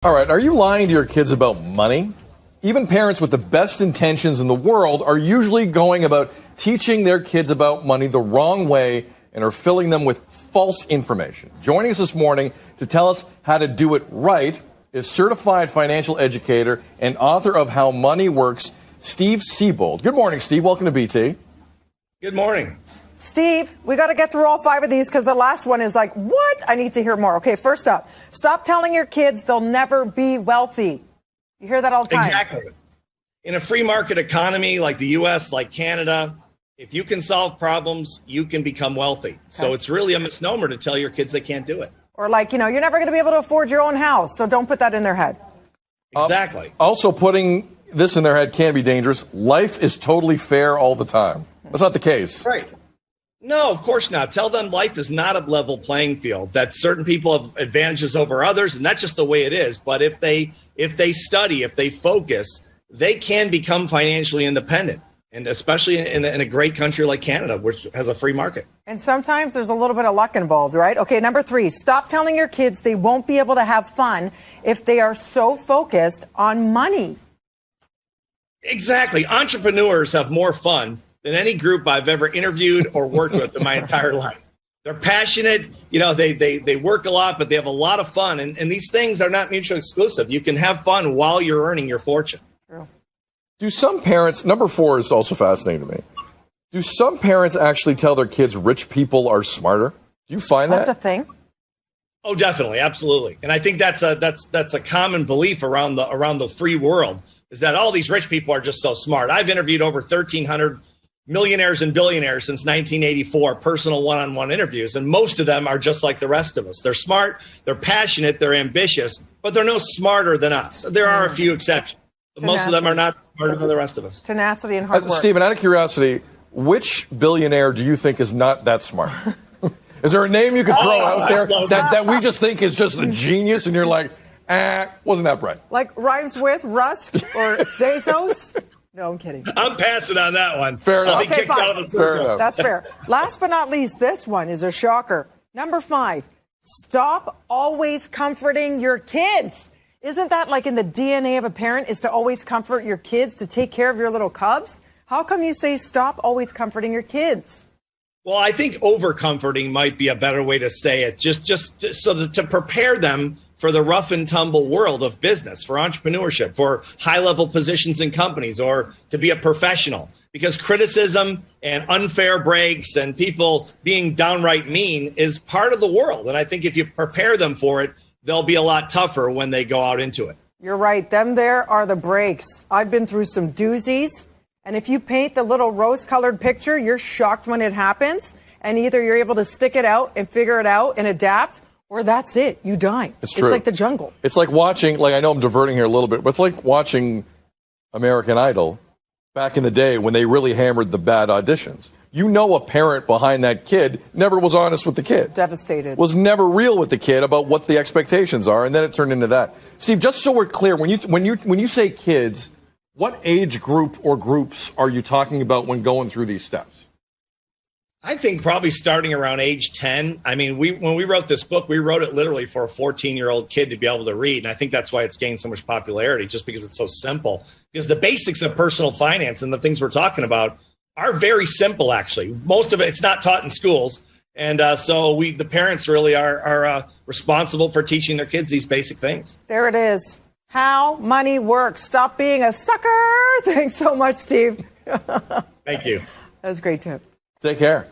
All right, are you lying to your kids about money? Even parents with the best intentions in the world are usually going about teaching their kids about money the wrong way and are filling them with false information. Joining us this morning to tell us how to do it right is certified financial educator and author of How Money Works, Steve Siebold. Good morning, Steve. Welcome to BT. Good morning. Steve, we got to get through all 5 of these because the last one is like, what? I need to hear more. Okay, first up, stop telling your kids they'll never be wealthy. You hear that all the time. Exactly. In a free market economy like the U.S., like Canada, if you can solve problems, you can become wealthy. Okay. So it's really a misnomer to tell your kids they can't do it. Or like, you're never going to be able to afford your own house, so don't put that in their head. Exactly. Also, putting this in their head can be dangerous. Life is totally fair all the time. That's not the case. Right. No, of course not. Tell them life is not a level playing field, that certain people have advantages over others, and that's just the way it is. But if they study, if they focus, they can become financially independent, and especially in a great country like Canada, which has a free market. And sometimes there's a little bit of luck involved, right? Okay, number 3, stop telling your kids they won't be able to have fun if they are so focused on money. Exactly. Entrepreneurs have more fun than any group I've ever interviewed or worked with in my entire life. They're passionate, they work a lot, but they have a lot of fun. And these things are not mutually exclusive. You can have fun while you're earning your fortune. True. Do some parents, number 4 is also fascinating to me. Do some parents actually tell their kids rich people are smarter? Do you find that? That's a thing. Oh, definitely. Absolutely. And I think that's a common belief around the free world, is that all these rich people are just so smart. I've interviewed over 1,300 millionaires and billionaires since 1984, personal one-on-one interviews, and most of them are just like the rest of us. They're smart, they're passionate, they're ambitious, but they're no smarter than us. There are a few exceptions, but most of them are not smarter than the rest of us. Tenacity and hard work. Stephen, out of curiosity, which billionaire do you think is not that smart? Is there a name you could throw out there that we just think is just a genius, and you're like, wasn't that bright? Like rhymes with Rusk or Bezos? No, I'm kidding. I'm passing on that one. Fair enough. I'll be kicked out of the circle. Fair enough. That's fair. Last but not least, this one is a shocker. Number 5, stop always comforting your kids. Isn't that like in the DNA of a parent, is to always comfort your kids, to take care of your little cubs? How come you say stop always comforting your kids? Well, I think over-comforting might be a better way to say it, just so to prepare them for the rough and tumble world of business, for entrepreneurship, for high-level positions in companies, or to be a professional. Because criticism and unfair breaks and people being downright mean is part of the world. And I think if you prepare them for it, they'll be a lot tougher when they go out into it. You're right. Them there are the breaks. I've been through some doozies. And if you paint the little rose-colored picture, you're shocked when it happens. And either you're able to stick it out and figure it out and adapt, or that's it. You die. It's true. It's like the jungle. It's like watching, I know I'm diverting here a little bit, but it's like watching American Idol back in the day when they really hammered the bad auditions. You know a parent behind that kid never was honest with the kid. Devastated. Was never real with the kid about what the expectations are, and then it turned into that. Steve, just so we're clear, when you say kids, what age group or groups are you talking about when going through these steps? I think probably starting around age 10. I mean, when we wrote this book, we wrote it literally for a 14-year-old kid to be able to read. And I think that's why it's gained so much popularity, just because it's so simple. Because the basics of personal finance and the things we're talking about are very simple, actually. Most of it's not taught in schools. And so the parents really are responsible for teaching their kids these basic things. There it is. How money works. Stop being a sucker. Thanks so much, Steve. Thank you. That was a great tip. Take care.